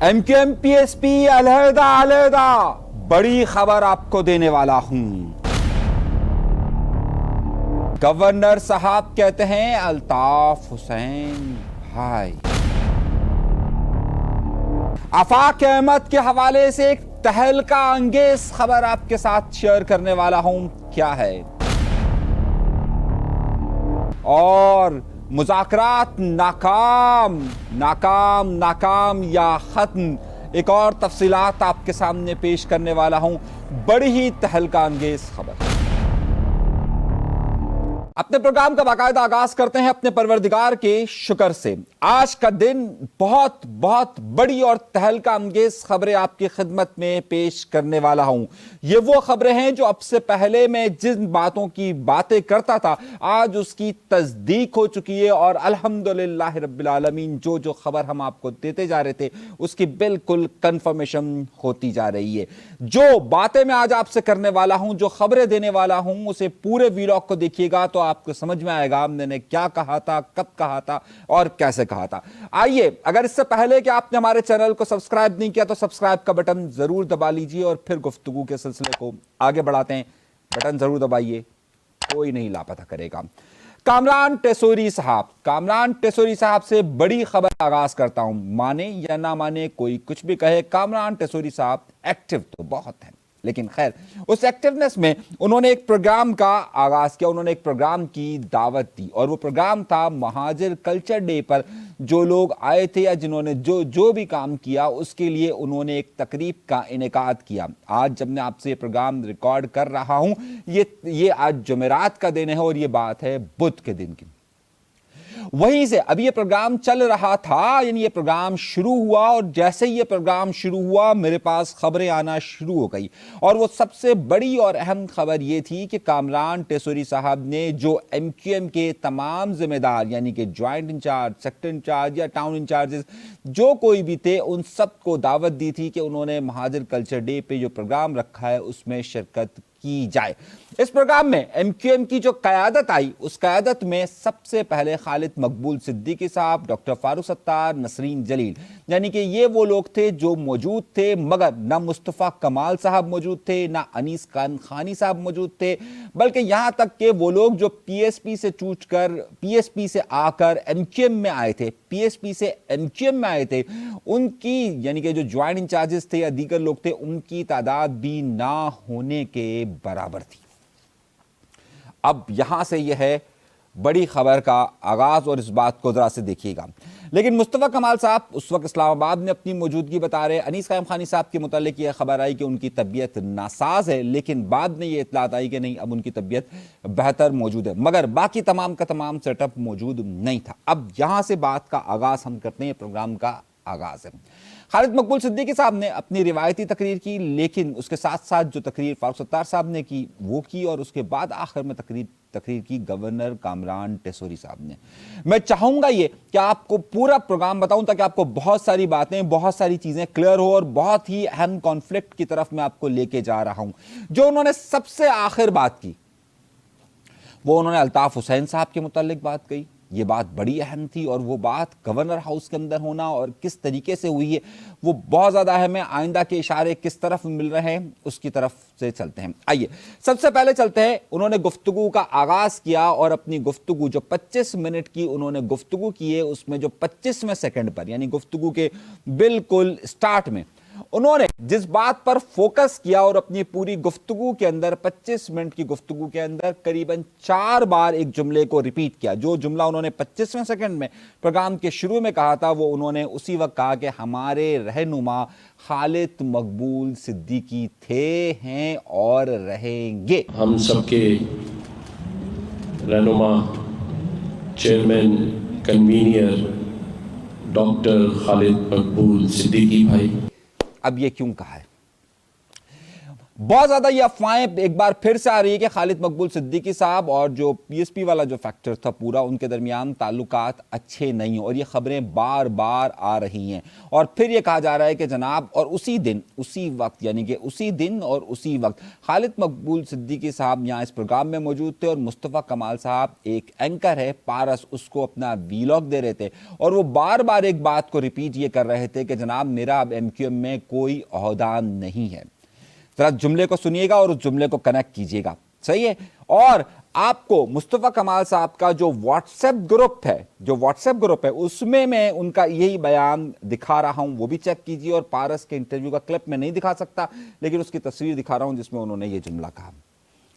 MQM PSP अलहदा अलहदा बड़ी खबर आपको देने वाला हूं। गवर्नर साहब कहते हैं अल्ताफ हुसैन भाई। आफाक अहमद के हवाले से एक तहलका अंगेज खबर आपके साथ शेयर करने वाला हूं। क्या है? और मुज़ाकरात नाकाम नाकाम नाकाम या खत्म, एक और तफसीलात आपके सामने पेश करने वाला हूं। बड़ी ही तहलका अंगेज खबर। अपने प्रोग्राम का बाकायदा आगाज करते हैं अपने परवरदिगार के शुक्र से। आज का दिन बहुत बहुत बड़ी और तहलका अंगेज खबरें आपकी खिदमत में पेश करने वाला हूं। ये वो खबरें हैं जो अब से पहले मैं जिन बातों की बातें करता था आज उसकी तस्दीक हो चुकी है, और अल्हम्दुलिल्लाह रब्बिल आलमीन जो जो खबर हम आपको देते जा रहे थे उसकी बिल्कुल कंफर्मेशन होती जा रही है। जो बातें मैं आज आपसे करने वाला हूं, जो खबरें देने वाला हूं, उसे पूरे वीलॉग को देखिएगा तो आपको समझ में आएगा मैंने क्या कहा था, कब कहा था और कैसे कहा था। आइए, अगर इससे पहले कि आपने हमारे चैनल को सब्सक्राइब नहीं किया तो सब्सक्राइब का बटन जरूर दबा लीजिए और फिर गुफ्तगू के सिलसिले को आगे बढ़ाते हैं। बटन जरूर दबाइए, कोई नहीं लापता करेगा। कामरान टेसोरी साहब से बड़ी खबर आगाज करता हूं। माने या ना माने, कोई कुछ भी कहे, कामरान टेसोरी साहब एक्टिव तो बहुत हैं, लेकिन खैर उस एक्टिवनेस में उन्होंने एक प्रोग्राम का आगाज किया। उन्होंने एक प्रोग्राम की दावत दी और वो प्रोग्राम था महाजिर कल्चर डे पर जो लोग आए थे या जिन्होंने जो भी काम किया उसके लिए उन्होंने एक तकरीब का इनेकाद किया। आज जब मैं आपसे ये प्रोग्राम रिकॉर्ड कर रहा हूं, ये आज जुमेरात का दिन है और ये बात है बुध के दिन की। वहीं से अभी ये प्रोग्राम चल रहा था, यानी ये प्रोग्राम शुरू हुआ, और जैसे ही ये प्रोग्राम शुरू हुआ मेरे पास खबरें आना शुरू हो गई। और वो सबसे बड़ी और अहम खबर ये थी कि कामरान टेसोरी साहब ने जो एमक्यूएम के तमाम जिम्मेदार, यानी कि ज्वाइंट इंचार्ज, सेक्टर इंचार्ज या टाउन इंचार्जेस जो कोई भी थे, उन सबको दावत दी थी कि उन्होंने महाजिर कल्चर डे पे जो प्रोग्राम रखा है उसमें शिरकत की जाए। इस प्रोग्राम में एमक्यूएम की जो क़यादत आई, उस क़यादत में सबसे पहले खालिद मकबूल सिद्दीकी साहब, डॉक्टर फारूक सत्तार, नसरीन जलील, यानी कि ये वो लोग थे जो मौजूद थे, मगर ना मुस्तफ़ा कमाल साहब मौजूद थे, ना अनीस खान खानी साहब मौजूद थे, बल्कि यहाँ तक कि वो लोग जो पीएसपी से चूच कर पीएसपी से आकर एमक्यूएम में आए थे, पीएसपी से एमक्यूएम में आए थे, उनकी यानी कि जो ज्वाइंट इंचार्जेस थे या दीगर लोग थे, उनकी तादाद भी ना होने के बराबर थी। अब यहां से यह है बड़ी खबर का आगाज, और इस बात को जरा से देखिएगा। लेकिन मुस्तफ़ा कमाल साहब उस वक्त इस्लामाबाद में अपनी मौजूदगी बता रहे। अनीस कायम खानी साहब के मुतालिक यह खबर आई कि उनकी तबीयत नासाज है, लेकिन बाद में यह इतलात आई कि नहीं, अब उनकी तबीयत बेहतर मौजूद है, मगर बाकी तमाम का तमाम सेटअप मौजूद नहीं था। अब यहां से बात का आगाज हम करते हैं, प्रोग्राम का आगाज है। खालिद मकबूल सिद्दीकी साहब ने अपनी रिवायती तकरीर की, लेकिन उसके साथ साथ जो तकरीर फारूक सत्तार साहब ने की वो की, और उसके बाद आखिर में तकरीर की गवर्नर कामरान टेसोरी साहब ने। मैं चाहूंगा ये कि आपको पूरा प्रोग्राम बताऊं ताकि आपको बहुत सारी बातें, बहुत सारी चीजें क्लियर हो, और बहुत ही अहम कॉन्फ्लिक्ट की तरफ मैं आपको लेके जा रहा हूं। जो उन्होंने सबसे आखिर बात की वो उन्होंने अल्ताफ हुसैन साहब के मुतालिक बात कही। ये बात बड़ी अहम थी, और वो बात गवर्नर हाउस के अंदर होना और किस तरीके से हुई है वो बहुत ज़्यादा अहम है। आइंदा के इशारे किस तरफ मिल रहे हैं उसकी तरफ से चलते हैं। आइए सबसे पहले चलते हैं, उन्होंने गुफ्तगू का आगाज़ किया और अपनी गुफ्तगू जो 25 मिनट की उन्होंने गुफ्तगू की है उसमें जो 25वें सेकंड पर, यानी गुफ्तगू के बिल्कुल स्टार्ट में उन्होंने जिस बात पर फोकस किया, और अपनी पूरी गुफ्तगू के अंदर 25 मिनट की गुफ्तगू के अंदर करीबन 4 बार एक जुमले को रिपीट किया। जो जुमला उन्होंने 25वें सेकंड में प्रोग्राम के शुरू में कहा था वो उन्होंने उसी वक्त कहा कि हमारे रहनुमा खालिद मकबूल सिद्दीकी थे, हैं और रहेंगे। हम सबके रहनुमा चेयरमैन कन्वीनियर डॉक्टर खालिद मकबूल सिद्दीकी भाई। अब ये क्यों कहा है? बहुत ज्यादा ये अफवाहें एक बार फिर से आ रही है कि खालिद मकबूल सिद्दीकी साहब और जो पीएसपी वाला जो फैक्टर था पूरा, उनके दरमियान ताल्लुकात अच्छे नहीं हैं, और ये खबरें बार बार आ रही हैं। और फिर ये कहा जा रहा है कि जनाब, और उसी दिन उसी वक्त, यानी कि उसी दिन और उसी वक्त खालिद मकबूल सिद्दीकी साहब यहाँ इस प्रोग्राम में मौजूद थे, और मुस्तफ़ा कमाल साहब एक एंकर है पारस, उसको अपना वीलॉग दे रहे थे, और वो बार बार एक बात को रिपीट ये कर रहे थे कि जनाब मेरा अब एमक्यूएम में कोई ओहदा नहीं है। जरा जुमले को सुनिएगा और उस जुमले को कनेक्ट कीजिएगा, सही है। और आपको मुस्तफ़ा कमाल साहब का जो व्हाट्सएप ग्रुप है उसमें मैं उनका यही बयान दिखा रहा हूं, वो भी चेक कीजिए। और पारस के इंटरव्यू का क्लिप मैं नहीं दिखा सकता, लेकिन उसकी तस्वीर दिखा रहा हूं जिसमें उन्होंने ये जुमला कहा,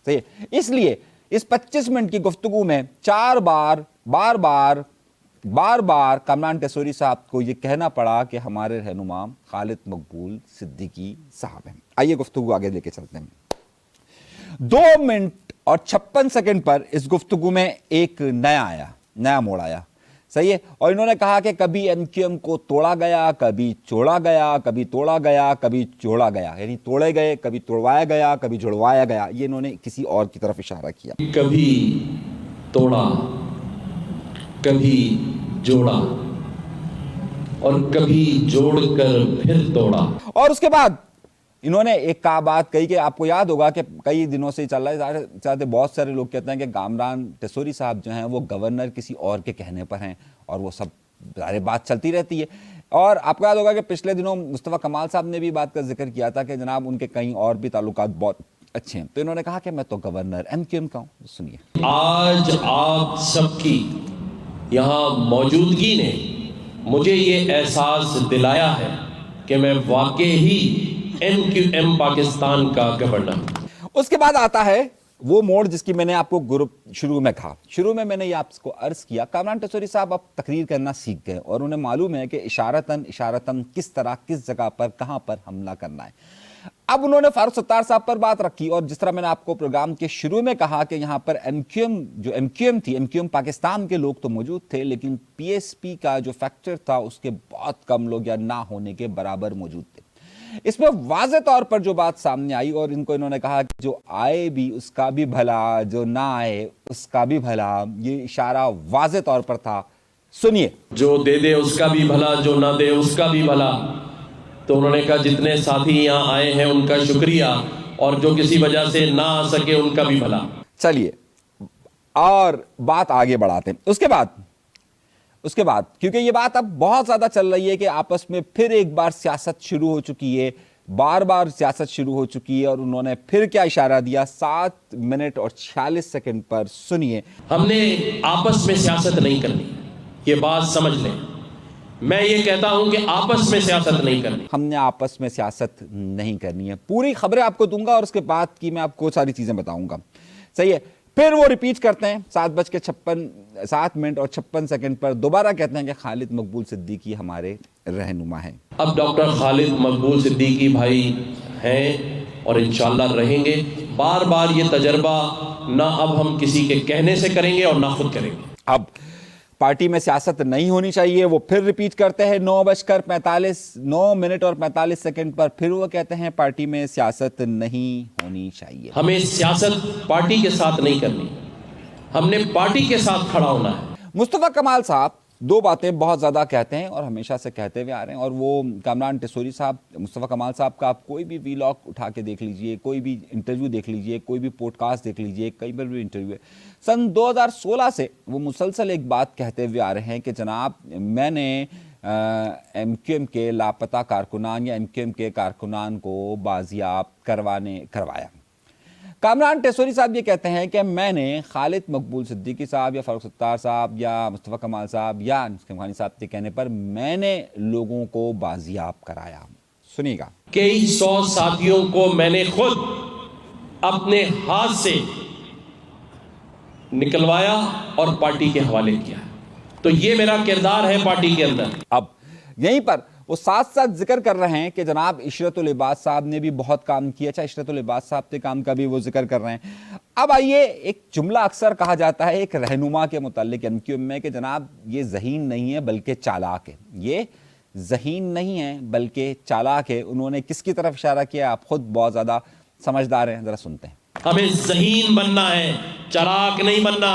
सही है। इसलिए इस 25 मिनट की गुफ्तगू में 4 बार कामरान टेसोरी साहब को यह कहना पड़ा कि हमारे रहनुमा खालिद मकबूल सिद्दीकी साहब हैं। आइए गुफ्तगू आगे लेके चलते हैं। 2 मिनट और 56 सेकंड पर इस गुफ्तगू में एक नया मोड़ आया, सही है। और इन्होंने कहा कि कभी एमक्यूएम को तोड़ा गया, कभी जोड़ा गया, कभी तोड़ा गया, कभी जोड़ा गया, यानी तोड़े गए, कभी तोड़वाया गया, कभी जुड़वाया गया। ये इन्होंने किसी और की तरफ इशारा किया। कभी तोड़ा, कभी जोड़ा, और कभी जोड़कर फिर तोड़ा। और उसके बाद इन्होंने एक बात कही कि आपको याद होगा कि कई दिनों से चल रहा है, बहुत सारे लोग कहते हैं कि कामरान टेसोरी साहब जो हैं वो गवर्नर किसी और के कहने पर हैं, और वो सब सारी बात चलती रहती है। और आपको याद होगा कि पिछले दिनों मुस्तफ़ा कमाल साहब ने भी बात का जिक्र किया था कि जनाब उनके कहीं और भी ताल्लुकात बहुत अच्छे हैं। तो इन्होंने कहा कि मैं तो गवर्नर एमक्यूएम का हूं। सुनिए। आज आप सबकी यहाँ मौजूदगी ने मुझे ये एहसास दिलाया है कि मैं वाकई ही एमक्यूएम पाकिस्तान का गवर्नर। उसके बाद आता है वो मोड़ जिसकी मैंने आपको ग्रुप शुरू में कहा। शुरू में मैंने ये आपको अर्ज किया, कामरान टेसोरी साहब अब तकरीर करना सीख गए और उन्हें मालूम है कि इशारतन किस तरह, किस जगह पर, कहां पर हमला करना है। अब उन्होंने फारूक सत्तार साहब पर बात रखी, और जिस तरह मैंने आपको प्रोग्राम के शुरू में कहा कि यहां पर एमक्यूएम थी, एमक्यूएम पाकिस्तान के लोग तो मौजूद थे, लेकिन पीएसपी का जो फैक्टर था उसके बहुत कम लोग या ना होने के बराबर मौजूद थे। इसमें वाज़े तौर पर जो बात सामने आई, और इन्होंने कहा कि जो आए भी उसका भी भला, जो ना आए उसका भी भला, ये इशारा वाज़े तौर पर था। सुनिए। जो दे दे उसका भी भला, जो ना दे उसका भी भला। तो उन्होंने कहा जितने साथी यहाँ आए हैं उनका शुक्रिया, और जो किसी वजह से ना आ सके उनका भी भला। चलिए और बात आगे बढ़ाते हैं। उसके बाद क्योंकि ये बात अब बहुत ज्यादा चल रही है कि आपस में फिर एक बार सियासत शुरू हो चुकी है, बार सियासत शुरू हो चुकी है, और उन्होंने फिर क्या इशारा दिया 7 मिनट और 46 सेकंड पर। सुनिए। हमने आपस में सियासत नहीं करनी, ये बात समझ लें। मैं ये कहता हूं कि आपस में सियासत नहीं करनी, हमने आपस में सियासत नहीं करनी है। पूरी खबरें आपको दूंगा और उसके बाद की मैं आपको सारी चीजें बताऊंगा, सही है। फिर वो रिपीट करते हैं 7 मिनट और 56 सेकंड पर दोबारा कहते हैं कि खालिद मकबूल सिद्दीकी हमारे रहनुमा हैं। अब डॉक्टर खालिद मकबूल सिद्दीकी भाई हैं और इंशाल्लाह रहेंगे। बार बार ये तजर्बा ना अब हम किसी के कहने से करेंगे और ना खुद करेंगे। अब पार्टी में सियासत नहीं होनी चाहिए, वो फिर रिपीट करते हैं 9 मिनट और 45 सेकंड पर। फिर वो कहते हैं पार्टी में सियासत नहीं होनी चाहिए। हमें सियासत पार्टी के साथ नहीं करनी, हमने पार्टी के साथ खड़ा होना है। मुस्तफ़ा कमाल साहब 2 बातें बहुत ज़्यादा कहते हैं और हमेशा से कहते हुए आ रहे हैं, और वो कामरान टेसोरी साहब, मुस्तफ़ा कमाल साहब का आप कोई भी वीलॉग उठा के देख लीजिए, कोई भी इंटरव्यू देख लीजिए, कोई भी पॉडकास्ट देख लीजिए, कई बार भी इंटरव्यू है। सन 2016 से वो मुसलसल एक बात कहते हुए आ रहे हैं कि जनाब मैंने एमक्यूएम के लापता कारकुनान या एमक्यूएम के कारकुनान को बाजियाब करवाया। कामरान टेसोरी साहब ये कहते हैं कि मैंने खालिद मकबूल सिद्दीकी साहब या फारूक सत्तार साहब या मुस्तफ़ा कमाल साहब या नुस्खे खानी साहब के कहने पर मैंने लोगों को बाजियाब कराया। सुनिएगा। कई 100 साथियों को मैंने खुद अपने हाथ से निकलवाया और पार्टी के हवाले किया। तो ये मेरा किरदार है पार्टी के अंदर। अब यहीं पर वो साथ साथ जिक्र कर रहे हैं कि जनाब इशरतुल इबाद साहब ने भी बहुत काम किया। अच्छा, इशरतुल इबाद साहब के काम का भी वो जिक्र कर रहे हैं। अब आइए, एक जुमला अक्सर कहा जाता है एक रहनुमा के मुतालिक एमक्यूएम में कि जनाब ये ज़हीन नहीं है बल्कि चालाक है। ये ज़हीन नहीं है बल्कि चालाक है। उन्होंने किसकी तरफ इशारा किया आप खुद बहुत ज़्यादा समझदार हैं, जरा सुनते हैं। हमें ज़हीन बनना है, चालाक नहीं बनना।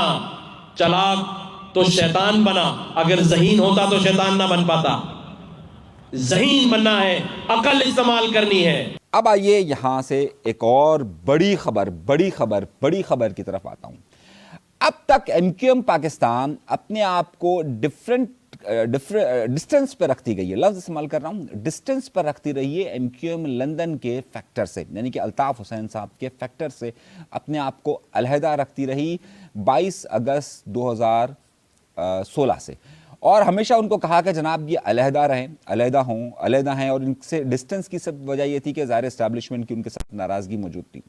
चालाक तो शैतान बना, अगर ज़हीन होता तो शैतान ना बन पाता। ज़हीन बनना है, अकल इस्तेमाल करनी है। अब आइए यहाँ से एक और बड़ी खबर की तरफ आता हूँ। अब तक एमक्यूएम पाकिस्तान अपने आप को डिस्टेंस पर रखती गई है, लफ्ज़ इस्तेमाल कर रहा हूँ, डिस्टेंस पर रखती रही है एमक्यूएम लंदन के फैक्टर से, यानी कि अल्ताफ़ हुसैन साहब के फैक्टर से अपने आप को अलहदा रखती रही 22 अगस्त 2016 से। और हमेशा उनको कहा कि जनाब ये अलहदा रहें, अलहदा हैं, और इनसे डिस्टेंस की सब वजह ये थी कि ज़ाहिर इस्टेब्लिशमेंट की उनके साथ नाराज़गी मौजूद थी।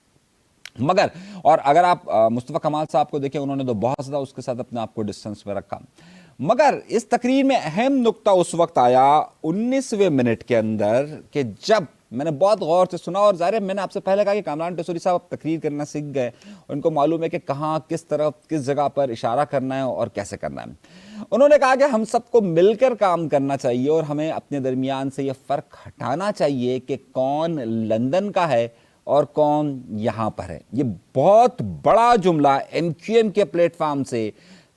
मगर और अगर आप मुस्तफ़ा कमाल साहब को देखें, उन्होंने तो बहुत ज़्यादा उसके साथ अपने आप को डिस्टेंस में रखा। मगर इस तकरीर में अहम नुक्ता उस वक्त आया 19वें मिनट के अंदर कि जब मैंने बहुत गौर से सुना, और ज़ाहिर है मैंने आपसे पहले कहा कि कामरान टेसौरी साहब अब तकरीर करना सीख गए, उनको मालूम है कि कहाँ, किस तरफ, किस जगह पर इशारा करना है और कैसे करना है। उन्होंने कहा कि हम सबको मिलकर काम करना चाहिए और हमें अपने दरमियान से ये फ़र्क हटाना चाहिए कि कौन लंदन का है और कौन यहाँ पर है। ये बहुत बड़ा जुमला एमक्यूएम के प्लेटफार्म से,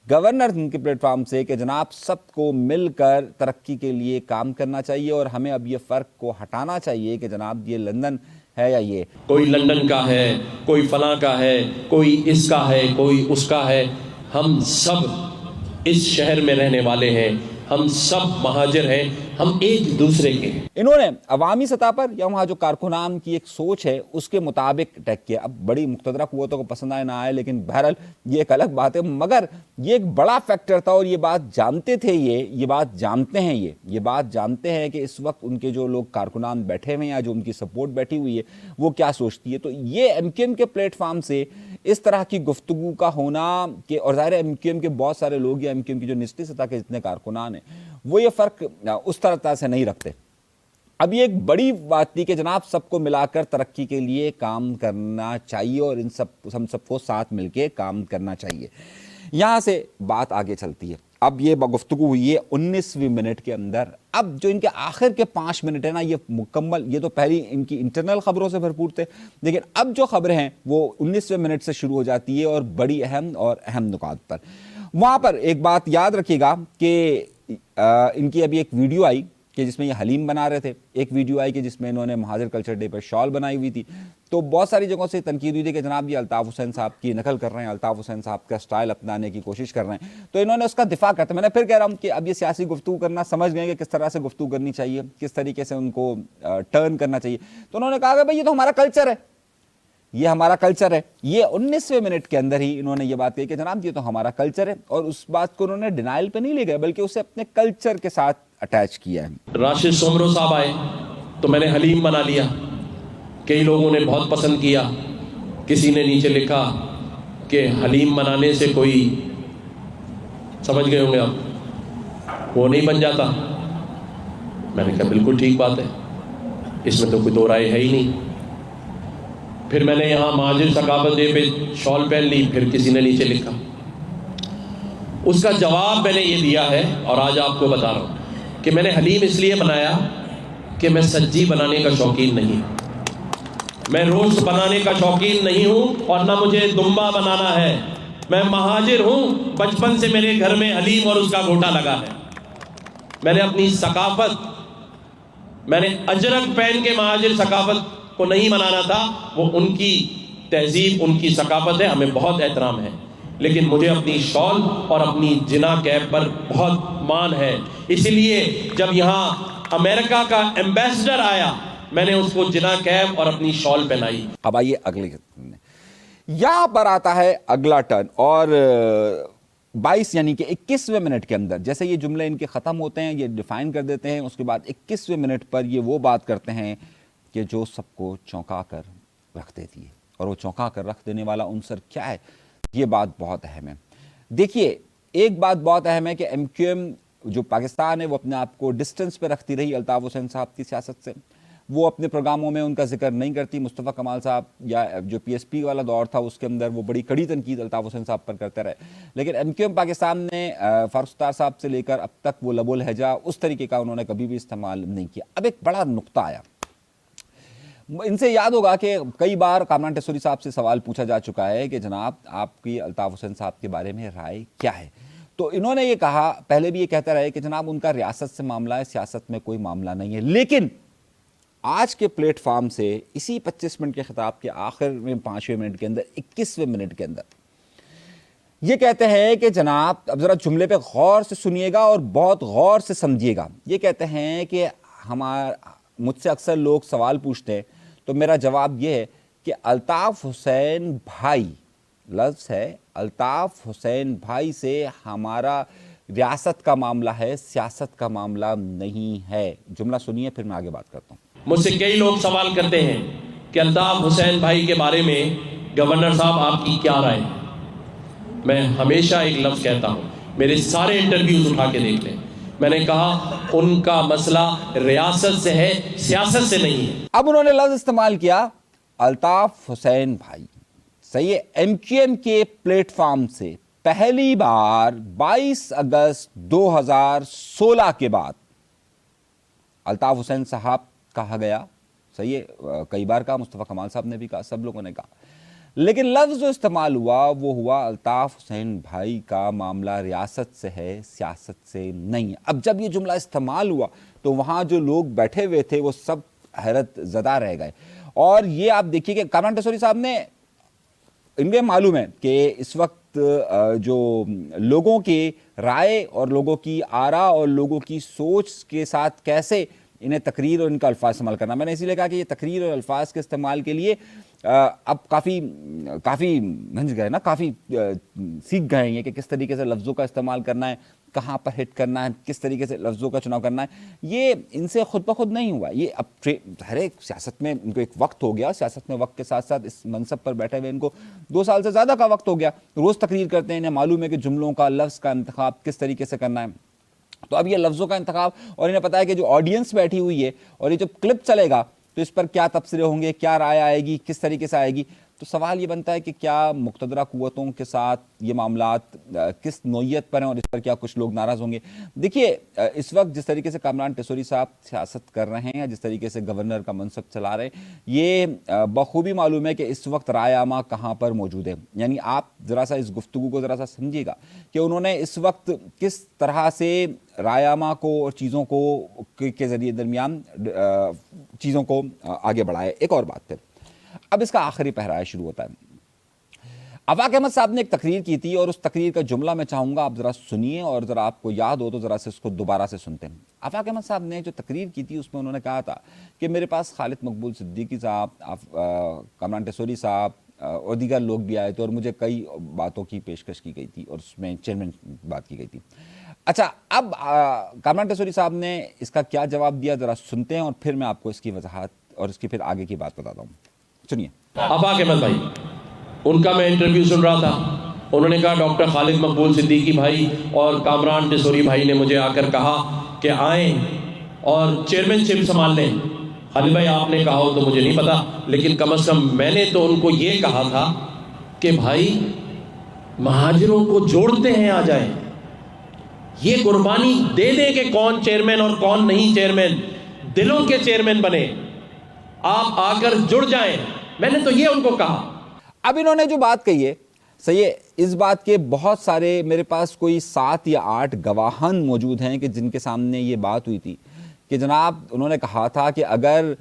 गवर्नर के प्लेटफार्म से, कि जनाब सबको मिलकर तरक्की के लिए काम करना चाहिए और हमें अब ये फ़र्क को हटाना चाहिए कि जनाब ये लंदन है या ये, कोई लंदन का है, कोई फलां का है, कोई इसका है, कोई उसका है। हम सब इस शहर में रहने वाले हैं, हम सब महाजिर हैं, हम एक दूसरे के हैं। इन्होंने अवामी सतह पर या वहाँ जो कारकुनान की एक सोच है उसके मुताबिक टैग किया। अब बड़ी मुख्तदरा कुव्वतों को पसंद आए ना आए, लेकिन बहरहाल ये एक अलग बात है। मगर ये एक बड़ा फैक्टर था और ये बात जानते थे, ये बात जानते हैं, ये बात जानते हैं कि इस वक्त उनके जो लोग कारकुनान बैठे हुए हैं या जो उनकी सपोर्ट बैठी हुई है वो क्या सोचती है। तो ये एमक्यूएम के प्लेटफार्म से इस तरह की गुफ्तगू का होना कि, और ज़ाहिर है एमक्यूएम के बहुत सारे लोग या एमक्यूएम की जो निचली सतह के जितने कारकुनान हैं वो ये फ़र्क उस तरह से नहीं रखते। अब ये एक बड़ी बात थी कि जनाब सबको मिलाकर तरक्की के लिए काम करना चाहिए और हम सबको साथ मिलके काम करना चाहिए। यहाँ से बात आगे चलती है। अब ये गुफ्तगू हुई है 19वीं मिनट के अंदर। अब जो इनके आखिर के 5 मिनट है ना, ये मुकम्मल, ये तो पहली इनकी इंटरनल खबरों से भरपूर थे, लेकिन अब जो खबरें हैं वो 19वें मिनट से शुरू हो जाती है और बड़ी अहम नुकात पर। वहाँ पर एक बात याद रखिएगा कि इनकी अभी एक वीडियो आई कि जिसमें ये हलीम बना रहे थे, एक वीडियो आई कि जिसमें इन्होंने महाजिर कल्चर डे पर शॉल बनाई हुई थी। तो बहुत सारी जगहों से तनकीद हुई थी कि जनाब ये अल्ताफ़ हुसैन साहब की नकल कर रहे हैं, अल्ताफ़ हुसैन साहब का स्टाइल अपनाने की कोशिश कर रहे हैं। तो इन्होंने उसका दिफा करते, मैंने फिर कह रहा हूँ कि अब ये सियासी गुफ्तगू करना समझ गए कि किस तरह से गुफ्तगू करनी चाहिए, किस तरीके से उनको टर्न करना चाहिए। तो उन्होंने कहा कि भाई ये तो हमारा कल्चर है, ये हमारा कल्चर है। ये 19वें मिनट के अंदर ही इन्होंने ये बात कही कि जनाब ये तो हमारा कल्चर है, और उस बात को उन्होंने डिनाइल पे नहीं ले गए बल्कि उसे अपने कल्चर के साथ अटैच किया है। राशिद सोमरो साहब आए तो मैंने हलीम बना लिया, कई लोगों ने बहुत पसंद किया। किसी ने नीचे लिखा कि हलीम बनाने से कोई, समझ गए होंगे आप, वो नहीं बन जाता। मैंने कहा बिल्कुल ठीक बात है, इसमें तो कोई दो राय है ही नहीं। फिर मैंने यहाँ महाजिर सकाफत डे पे शॉल पहन ली, फिर किसी ने नीचे लिखा। उसका जवाब मैंने ये दिया है और आज आपको बता रहा हूँ कि मैंने हलीम इसलिए बनाया कि मैं सज्जी बनाने का शौकीन नहीं हूँ, मैं रोस्ट बनाने का शौकीन नहीं हूँ, और ना मुझे दुम्बा बनाना है। मैं महाजिर हूँ, बचपन से मेरे घर में हलीम और उसका गोटा लगा है। मैंने अपनी सकाफत, मैंने अजरक पहन के महाजिर सकाफत को नहीं मनाना था, वो उनकी तहजीब, उनकी सकाफत है, हमें बहुत एहतराम है। लेकिन मुझे अपनी शॉल और अपनी जिना कैप पर बहुत मान है, इसलिए जब यहाँ अमेरिका का एम्बेसडर आया मैंने उसको जिना कैप और अपनी शॉल पहनाई। अब आइए अगले, यहाँ पर आता है अगला टर्न, और 22 यानी कि 21वें मिनट के अंदर जैसे ये जुमले इनके ख़त्म होते हैं, ये डिफाइन कर देते हैं, उसके बाद 21वें मिनट पर ये वो बात करते हैं कि जो सबको चौंका कर रख देती है। और वो चौंका कर रख देने वाला उनसर क्या है, ये बात बहुत अहम है। देखिए, एक बात बहुत अहम है कि एमक्यूएम जो पाकिस्तान है वो अपने आप को डिस्टेंस पे रखती रही अल्ताफ़ हुसैन साहब की सियासत से। वो अपने प्रोग्रामों में उनका जिक्र नहीं करती। मुस्तफ़ा कमाल साहब या जो PSP वाला दौर था उसके अंदर वो बड़ी कड़ी तनकीद अल्ताफ़ हुसैन साहब पर करते रहे, लेकिन एमक्यूएम पाकिस्तान ने फारूक सत्तार साहब से लेकर अब तक वो लबो लहजा उस तरीके का उन्होंने कभी भी इस्तेमाल नहीं किया। अब एक बड़ा नुक्ता आया, ان سے یاد ہوگا کہ کئی بار کامران ٹیسوری صاحب سے سوال پوچھا جا چکا ہے کہ جناب آپ کی الطاف حسین صاحب کے بارے میں رائے کیا ہے، تو انہوں نے یہ کہا، پہلے بھی یہ کہتے رہے کہ جناب ان کا ریاست سے معاملہ ہے، سیاست میں کوئی معاملہ نہیں ہے، لیکن آج کے پلیٹ فارم سے اسی 25 منٹ کے خطاب کے آخر میں 5ویں منٹ کے اندر 21ویں منٹ کے اندر یہ کہتے ہیں کہ جناب، اب ذرا جملے پہ غور سے سنیے گا اور بہت غور سے سمجھیے گا، یہ کہتے ہیں کہ مجھ سے اکثر لوگ سوال پوچھتے ہیں تو میرا جواب یہ ہے کہ الطاف حسین بھائی، لفظ ہے الطاف حسین بھائی سے ہمارا ریاست کا معاملہ ہے، سیاست کا معاملہ نہیں ہے۔ جملہ سنیے پھر میں آگے بات کرتا ہوں۔ مجھ سے کئی لوگ سوال کرتے ہیں کہ الطاف حسین بھائی کے بارے میں گورنر صاحب آپ کی کیا رائے ہے؟ میں ہمیشہ ایک لفظ کہتا ہوں، میرے سارے انٹرویوز اٹھا کے دیکھ لیں، میں نے کہا ان کا مسئلہ ریاست سے ہے، سیاست سے نہیں ہے۔ اب انہوں نے لفظ استعمال کیا الطاف حسین بھائی، صحیح ہے، ایم کیو ایم کے پلیٹ فارم سے پہلی بار 22 اگست 2016 کے بعد الطاف حسین صاحب کہا گیا، صحیح ہے، کئی بار کہا، مصطفیٰ کمال صاحب نے بھی کہا، سب لوگوں نے کہا، لیکن لفظ جو استعمال ہوا وہ ہوا الطاف حسین بھائی کا معاملہ ریاست سے ہے، سیاست سے نہیں ہے۔ اب جب یہ جملہ استعمال ہوا تو وہاں جو لوگ بیٹھے ہوئے تھے وہ سب حیرت زدہ رہ گئے، اور یہ آپ دیکھیے کہ کامران ٹیسوری صاحب نے، ان کو معلوم ہے کہ اس وقت جو لوگوں کے رائے اور لوگوں کی آرا اور لوگوں کی سوچ کے ساتھ کیسے انہیں تقریر اور ان کا الفاظ استعمال کرنا، میں نے اسی لیے کہا کہ یہ تقریر اور الفاظ کے استعمال کے لیے اب کافی بھنج گئے نا، کافی سیکھ گئے ہیں کہ کس طریقے سے لفظوں کا استعمال کرنا ہے، کہاں پر ہٹ کرنا ہے، کس طریقے سے لفظوں کا چناؤ کرنا ہے۔ یہ ان سے خود بخود نہیں ہوا، یہ اب ہر ایک سیاست میں ان کو ایک وقت ہو گیا، سیاست میں وقت کے ساتھ ساتھ اس منصب پر بیٹھے ہوئے ان کو 2 سال سے زیادہ کا وقت ہو گیا، روز تقریر کرتے ہیں، انہیں معلوم ہے کہ جملوں کا، لفظ کا انتخاب کس طریقے سے کرنا ہے۔ تو اب یہ لفظوں کا انتخاب، اور انہیں پتا ہے کہ جو آڈینس بیٹھی ہوئی ہے اور یہ جب کلپ چلے گا تو اس پر کیا تبصرے ہوں گے، کیا رائے آئے گی، کس طریقے سے آئے گی، تو سوال یہ بنتا ہے کہ کیا مقتدرہ قوتوں کے ساتھ یہ معاملات کس نوعیت پر ہیں اور اس پر کیا کچھ لوگ ناراض ہوں گے۔ دیکھیے اس وقت جس طریقے سے کامران ٹیسوری صاحب سیاست کر رہے ہیں، جس طریقے سے گورنر کا منصب چلا رہے ہیں، یہ بخوبی معلوم ہے کہ اس وقت رائے عامہ کہاں پر موجود ہے۔ یعنی آپ ذرا سا اس گفتگو کو ذرا سا سمجھیے گا کہ انہوں نے اس وقت کس طرح سے رائے عامہ کو اور چیزوں کو کے ذریعے درمیان چیزوں کو آگے بڑھائے۔ ایک اور بات پھر اب اس کا آخری پہرائش شروع ہوتا ہے۔ آفاق احمد صاحب نے ایک تقریر کی تھی اور اس تقریر کا جملہ میں چاہوں گا آپ ذرا سنیے اور ذرا آپ کو یاد ہو تو ذرا سے اس کو دوبارہ سے سنتے ہیں۔ آفاق احمد صاحب نے جو تقریر کی تھی اس میں انہوں نے کہا تھا کہ میرے پاس خالد مقبول صدیقی صاحب، کامران ٹیسوری صاحب اور دیگر لوگ بھی آئے تھے اور مجھے کئی باتوں کی پیشکش کی گئی تھی اور اس میں چیئرمین بات کی گئی تھی۔ اچھا، اب کامران ٹیسوری صاحب نے اس کا کیا جواب دیا ذرا سنتے ہیں اور پھر میں آپ کو اس کی وضاحت اور اس کی پھر آگے کی بات بتاتا ہوں، سنیے۔ آفاق احمد بھائی، ان کا میں انٹرویو سن رہا تھا، انہوں نے کہا ڈاکٹر خالد مقبول صدیقی بھائی اور کامران ٹیسوری بھائی نے مجھے آ کر کہا کہ آئیں اور چیئرمین شپ سنبھال لیں۔ خالد بھائی آپ نے کہا ہو تو مجھے نہیں پتا، لیکن کم از کم میں نے تو ان کو یہ کہا تھا کہ بھائی مہاجروں کو جوڑتے ہیں، آ جائیں، یہ قربانی دے دیں کہ کون چیئرمین اور کون نہیں چیئرمین، دلوں کے چیئرمین بنے، آپ آ کر جڑ جائیں، میں نے تو یہ ان کو کہا۔ اب انہوں نے جو بات کہی ہے، صحیح ہے، اس بات کے بہت سارے میرے پاس کوئی 7 یا 8 گواہان موجود ہیں کہ جن کے سامنے یہ بات ہوئی تھی کہ جناب انہوں نے کہا تھا کہ اگر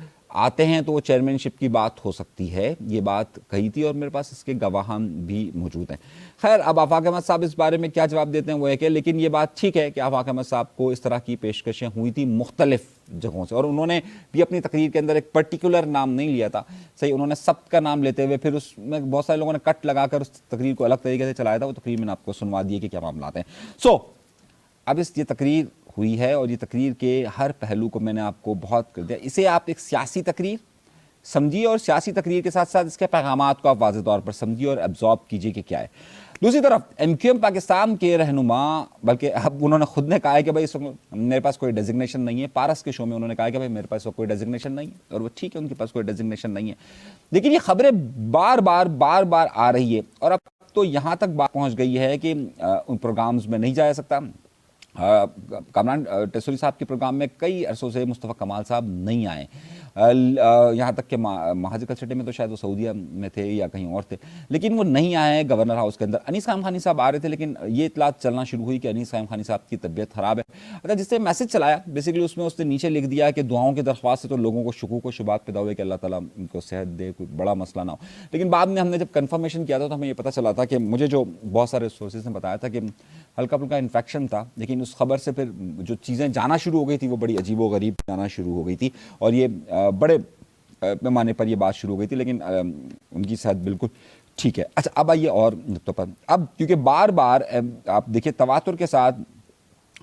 آتے ہیں تو وہ چیئرمین شپ کی بات ہو سکتی ہے، یہ بات کہی تھی اور میرے پاس اس کے گواہان بھی موجود ہیں۔ خیر، اب آفاق احمد صاحب اس بارے میں کیا جواب دیتے ہیں وہ ہے کہ لیکن یہ بات ٹھیک ہے کہ آفاق احمد صاحب کو اس طرح کی پیشکشیں ہوئی تھی مختلف جگہوں سے، اور انہوں نے بھی اپنی تقریر کے اندر ایک پرٹیکولر نام نہیں لیا تھا، صحیح، انہوں نے سب کا نام لیتے ہوئے پھر اس میں بہت سارے لوگوں نے کٹ لگا کر اس تقریر کو الگ طریقے سے چلایا تھا، وہ تقریر میں نے آپ کو سنوا دی کہ کیا معاملات ہیں۔ اب یہ تقریر ہوئی ہے اور یہ تقریر کے ہر پہلو کو میں نے آپ کو بہت کر دیا، اسے آپ ایک سیاسی تقریر سمجھیے اور سیاسی تقریر کے ساتھ ساتھ اس کے پیغامات کو آپ واضح طور پر سمجھیے اور ایبزارب کیجیے کہ کیا ہے۔ دوسری طرف ایم کیو ایم پاکستان کے رہنما، بلکہ اب انہوں نے خود نے کہا ہے کہ بھائی میرے پاس کوئی ڈیزگنیشن نہیں ہے، پارس کے شو میں انہوں نے کہا کہ بھائی میرے پاس کوئی ڈیزگنیشن نہیں ہے، اور وہ ٹھیک ہے، ان کے پاس کوئی ڈیزگنیشن نہیں ہے، لیکن یہ خبریں بار بار آ رہی ہے اور اب تو یہاں تک بات پہنچ گئی ہے کہ ان پروگرامز میں نہیں جایا سکتا۔ کامران ٹیسوری صاحب کے پروگرام میں کئی عرصوں سے مصطفیٰ کمال صاحب نہیں آئے یہاں تک کہ مہاجر کلچرٹی میں تو شاید وہ سعودیہ میں تھے یا کہیں اور تھے، لیکن وہ نہیں آئے ہیں گورنر ہاؤس کے اندر۔ انیس قائم خانی صاحب آ رہے تھے، لیکن یہ اطلاعات چلنا شروع ہوئی کہ انیس قائم خانی صاحب کی طبیعت خراب ہے۔ اچھا، جس سے میسج چلایا بیسیکلی اس نے نیچے لکھ دیا کہ دعاؤں کی درخواست سے تو لوگوں کو شکوک و شبہات پیدا ہوئے کہ اللہ تعالیٰ ان کو صحت دے، کوئی بڑا مسئلہ نہ ہو، لیکن بعد میں ہم نے جب کنفرمیشن کیا تھا تو ہمیں یہ پتہ چلا تھا کہ مجھے جو بہت سارے سورسز نے بتایا تھا کہ ہلکا پھلکا انفیکشن تھا، لیکن اس خبر سے پھر جو چیزیں جانا شروع ہو گئی تھی وہ بڑی عجیب و غریب جانا شروع ہو گئی تھی، اور یہ بڑے پیمانے پر یہ بات شروع ہو گئی تھی، لیکن ان کی صحت بالکل ٹھیک ہے۔ اچھا، اب آئیے اور نقطوں پر۔ اب کیونکہ بار بار آپ دیکھیے تواتر کے ساتھ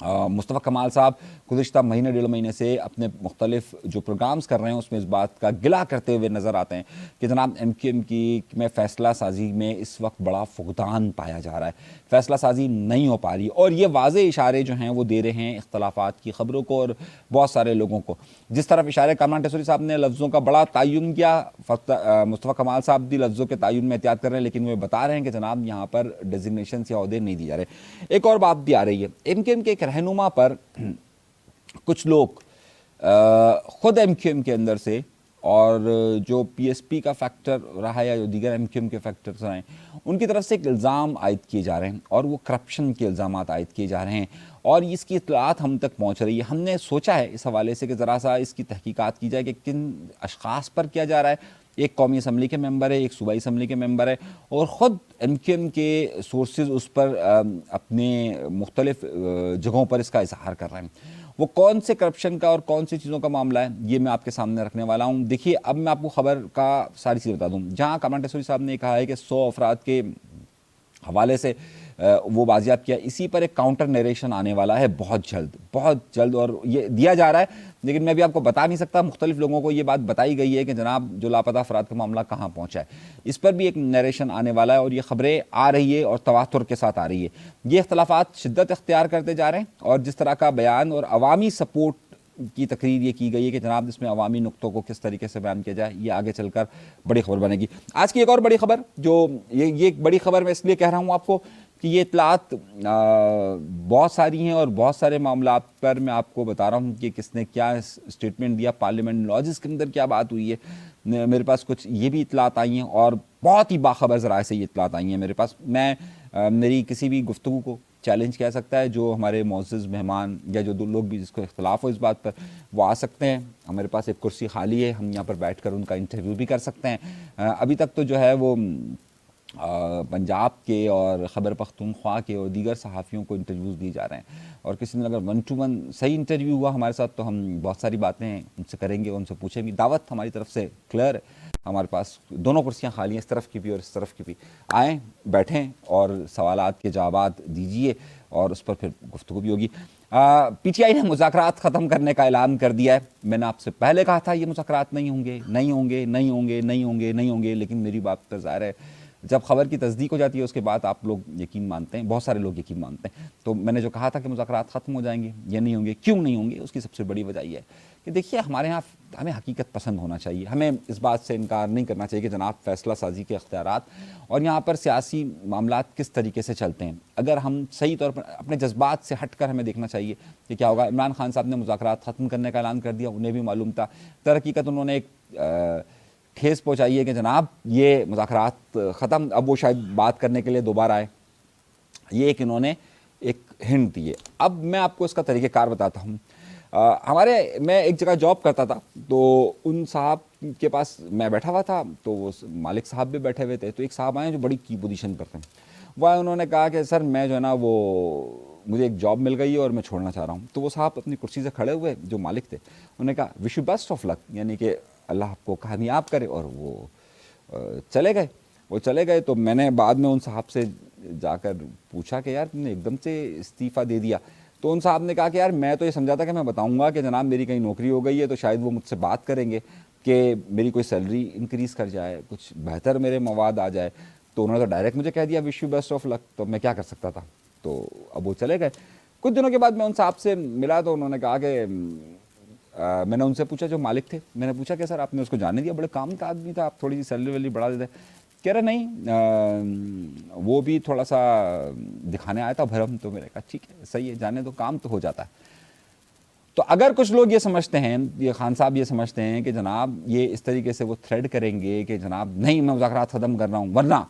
مصطفیٰ کمال صاحب گزشتہ مہینے ڈیڑھ مہینے سے اپنے مختلف جو پروگرامز کر رہے ہیں اس میں اس بات کا گلا کرتے ہوئے نظر آتے ہیں کہ جناب ایم کیو ایم کی میں فیصلہ سازی میں اس وقت بڑا فقدان پایا جا رہا ہے، فیصلہ سازی نہیں ہو پا رہی، اور یہ واضح اشارے جو ہیں وہ دے رہے ہیں اختلافات کی خبروں کو اور بہت سارے لوگوں کو۔ جس طرف اشارے کامران ٹیسوری صاحب نے لفظوں کا بڑا تعین کیا، مصطفیٰ کمال صاحب بھی لفظوں کے تعین میں احتیاط کر رہے ہیں، لیکن وہ بتا رہے ہیں کہ جناب یہاں پر ڈیزگنیشنز یا عہدے نہیں دی جا رہے۔ ایک اور بات بھی آ رہی ہے، ایم کیو ایم کے ایک رہنما پر کچھ لوگ خود ایم کیو ایم کے اندر سے اور جو پی ایس پی کا فیکٹر رہا ہے یا جو دیگر ایم کیو ایم کے فیکٹرز رہے ہیں ان کی طرف سے ایک الزام عائد کیے جا رہے ہیں، اور وہ کرپشن کے الزامات عائد کیے جا رہے ہیں، اور اس کی اطلاعات ہم تک پہنچ رہی ہے۔ ہم نے سوچا ہے اس حوالے سے کہ ذرا سا اس کی تحقیقات کی جائے کہ کن اشخاص پر کیا جا رہا ہے۔ ایک قومی اسمبلی کے ممبر ہے، ایک صوبائی اسمبلی کے ممبر ہے، اور خود ایم کیو ایم کے سورسز اس پر اپنے مختلف جگہوں پر اس کا اظہار کر رہے ہیں۔ وہ کون سے کرپشن کا اور کون سی چیزوں کا معاملہ ہے یہ میں آپ کے سامنے رکھنے والا ہوں۔ دیکھیے، اب میں آپ کو خبر کا ساری چیز بتا دوں۔ جہاں کامران ٹیسوری صاحب نے کہا ہے کہ 100 افراد کے حوالے سے وہ بازیاب کیا، اسی پر ایک کاؤنٹر نیریشن آنے والا ہے بہت جلد، اور یہ دیا جا رہا ہے، لیکن میں بھی آپ کو بتا نہیں سکتا۔ مختلف لوگوں کو یہ بات بتائی گئی ہے کہ جناب جو لاپتہ افراد کا معاملہ کہاں پہنچا ہے، اس پر بھی ایک نیریشن آنے والا ہے، اور یہ خبریں آ رہی ہے اور تواتر کے ساتھ آ رہی ہے۔ یہ اختلافات شدت اختیار کرتے جا رہے ہیں، اور جس طرح کا بیان اور عوامی سپورٹ کی تقریر یہ کی گئی ہے کہ جناب اس میں عوامی نقطوں کو کس طریقے سے بیان کیا جائے، یہ آگے چل کر بڑی خبر بنے گی۔ آج کی ایک اور بڑی خبر، جو یہ ایک بڑی خبر میں اس لیے کہہ رہا ہوں آپ کو کہ یہ اطلاعات بہت ساری ہیں، اور بہت سارے معاملات پر میں آپ کو بتا رہا ہوں کہ کس نے کیا اسٹیٹمنٹ دیا، پارلیمنٹ لاجز کے اندر کیا بات ہوئی ہے۔ میرے پاس کچھ یہ بھی اطلاعات آئی ہیں، اور بہت ہی باخبر ذرائع سے یہ اطلاعات آئی ہیں میرے پاس۔ میں میری کسی بھی گفتگو کو چیلنج کہہ سکتا ہے، جو ہمارے معزز مہمان یا جو دو لوگ بھی جس کو اختلاف ہو اس بات پر وہ آ سکتے ہیں۔ ہمارے پاس ایک کرسی خالی ہے، ہم یہاں پر بیٹھ کر ان کا انٹرویو بھی کر سکتے ہیں۔ ابھی تک تو جو ہے وہ پنجاب کے اور خیبر پختونخوا کے اور دیگر صحافیوں کو انٹرویوز دیے جا رہے ہیں، اور کسی نے اگر 1 to 1 صحیح انٹرویو ہوا ہمارے ساتھ تو ہم بہت ساری باتیں ان سے کریں گے، ان سے پوچھیں گے۔ دعوت ہماری طرف سے کلیئر ہے، ہمارے پاس دونوں کرسیاں خالی ہیں، اس طرف کی بھی اور اس طرف کی بھی۔ آئیں، بیٹھیں اور سوالات کے جوابات دیجئے، اور اس پر پھر گفتگو بھی ہوگی۔ پی ٹی آئی نے مذاکرات ختم کرنے کا اعلان کر دیا ہے۔ میں نے آپ سے پہلے کہا تھا یہ مذاکرات نہیں ہوں گے، لیکن میری بات پر ظاہر ہے جب خبر کی تصدیق ہو جاتی ہے اس کے بعد آپ لوگ یقین مانتے ہیں، بہت سارے لوگ یقین مانتے ہیں۔ تو میں نے جو کہا تھا کہ مذاکرات ختم ہو جائیں گے، یہ نہیں ہوں گے، کیوں نہیں ہوں گے، اس کی سب سے بڑی وجہ یہ ہے کہ دیکھیے ہمارے ہاں ہمیں حقیقت پسند ہونا چاہیے، ہمیں اس بات سے انکار نہیں کرنا چاہیے کہ جناب فیصلہ سازی کے اختیارات اور یہاں پر سیاسی معاملات کس طریقے سے چلتے ہیں۔ اگر ہم صحیح طور پر اپنے جذبات سے ہٹ کر ہمیں دیکھنا چاہیے کہ کیا ہوگا۔ عمران خان صاحب نے مذاکرات ختم کرنے کا اعلان کر دیا، انہیں بھی معلوم تھا، در حقیقت انہوں نے ایک ٹھیس پہنچائی ہے کہ جناب یہ مذاکرات ختم، اب وہ شاید بات کرنے کے لیے دوبارہ آئے، یہ ایک انہوں نے ایک ہنٹ دی ہے۔ اب میں آپ کو اس کا طریقہ کار بتاتا ہوں۔ میں ایک جگہ جاب کرتا تھا، تو ان صاحب کے پاس میں بیٹھا ہوا تھا، تو وہ مالک صاحب بھی بیٹھے ہوئے تھے، تو ایک صاحب آئے جو بڑی کی پوزیشن پر تھے۔ وہ انہوں نے کہا کہ سر میں جو ہے نا وہ مجھے ایک جاب مل گئی ہے اور میں چھوڑنا چاہ رہا ہوں۔ تو وہ صاحب اپنی کرسی سے کھڑے ہوئے، جو مالک تھے، انہوں نے کہا وش یو بیسٹ آف لک، یعنی کہ اللہ آپ کو کامیاب کرے، اور وہ چلے گئے۔ تو میں نے بعد میں ان صاحب سے جا کر پوچھا کہ یار تم نے ایک دم سے استعفیٰ دے دیا۔ تو ان صاحب نے کہا کہ یار میں تو یہ سمجھا تھا کہ میں بتاؤں گا کہ جناب میری کہیں نوکری ہو گئی ہے تو شاید وہ مجھ سے بات کریں گے کہ میری کوئی سیلری انکریز کر جائے، کچھ بہتر میرے مواد آ جائے۔ تو انہوں نے تو ڈائریکٹ مجھے کہہ دیا وش یو بیسٹ آف لک، تو میں کیا کر سکتا تھا۔ تو اب وہ چلے گئے۔ کچھ دنوں کے بعد میں ان صاحب سے ملا، تو انہوں نے کہا کہ میں نے ان سے پوچھا، جو مالک تھے، میں نے پوچھا کہ سر آپ نے اس کو جانے دیا، بڑے کام کا آدمی تھا، آپ تھوڑی سی سیلری ویلری بڑھا دیتے۔ کہہ رہے نہیں، وہ بھی تھوڑا سا دکھانے آیا تھا بھرم۔ تو میں نے کہا ٹھیک ہے، صحیح ہے، جانے دو، کام تو ہو جاتا ہے۔ تو اگر کچھ لوگ یہ سمجھتے ہیں، یہ خان صاحب یہ سمجھتے ہیں کہ جناب یہ اس طریقے سے وہ تھریڈ کریں گے کہ جناب نہیں میں مذاکرات ختم کر رہا ہوں ورنہ،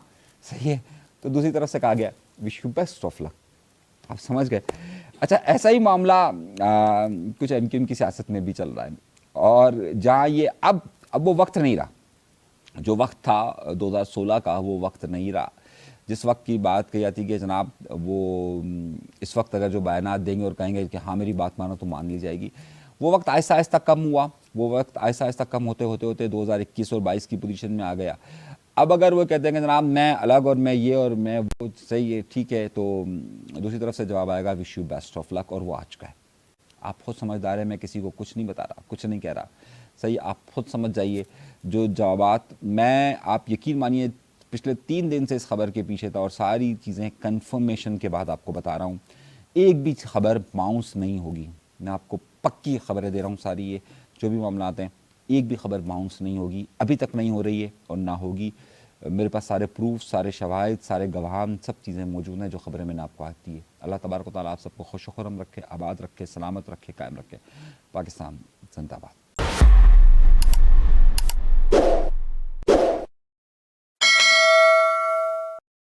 صحیح ہے، تو دوسری طرف سے کہا گیا وش یو بیسٹ آف لک. آپ سمجھ گئے. اچھا ایسا ہی معاملہ کچھ ایم کیو ایم کی سیاست میں بھی چل رہا ہے، اور جہاں یہ اب وہ وقت نہیں رہا جو وقت تھا 2016 کا، وہ وقت نہیں رہا جس وقت کی بات کہی جاتی کہ جناب وہ اس وقت اگر جو بیانات دیں گے اور کہیں گے کہ ہاں میری بات مانو تو مان لی جائے گی، وہ وقت آہستہ آہستہ کم ہوا. وہ وقت آہستہ آہستہ کم ہوتے ہوتے 2021 اور 22 کی پوزیشن میں آ گیا. اب اگر وہ کہتے ہیں کہ جناب میں الگ اور میں یہ اور میں وہ، صحیح ہے ٹھیک ہے، تو دوسری طرف سے جواب آئے گا وش یو بیسٹ آف لک، اور وہ آ چکا ہے. آپ خود سمجھدار ہیں، میں کسی کو کچھ نہیں بتا رہا، کچھ نہیں کہہ رہا، صحیح. آپ خود سمجھ جائیے جو جوابات میں، آپ یقین مانیے پچھلے 3 دن سے اس خبر کے پیچھے تھا اور ساری چیزیں کنفرمیشن کے بعد آپ کو بتا رہا ہوں. ایک بھی خبر باؤنس نہیں ہوگی، میں آپ کو پکی خبریں دے رہا ہوں. ساری یہ جو بھی معاملات ہیں ایک بھی خبر باؤنس نہیں ہوگی، ابھی تک نہیں ہو رہی ہے اور نہ ہوگی. میرے پاس سارے پروف، سارے شواہد، سارے گواہان، سب چیزیں موجود ہیں جو خبریں میں نے آپ کو آج دی ہے. اللہ تبارک و تعالیٰ آپ سب کو خوش و خرم رکھے، آباد رکھے، سلامت رکھے، قائم رکھے. پاکستان زندہ باد.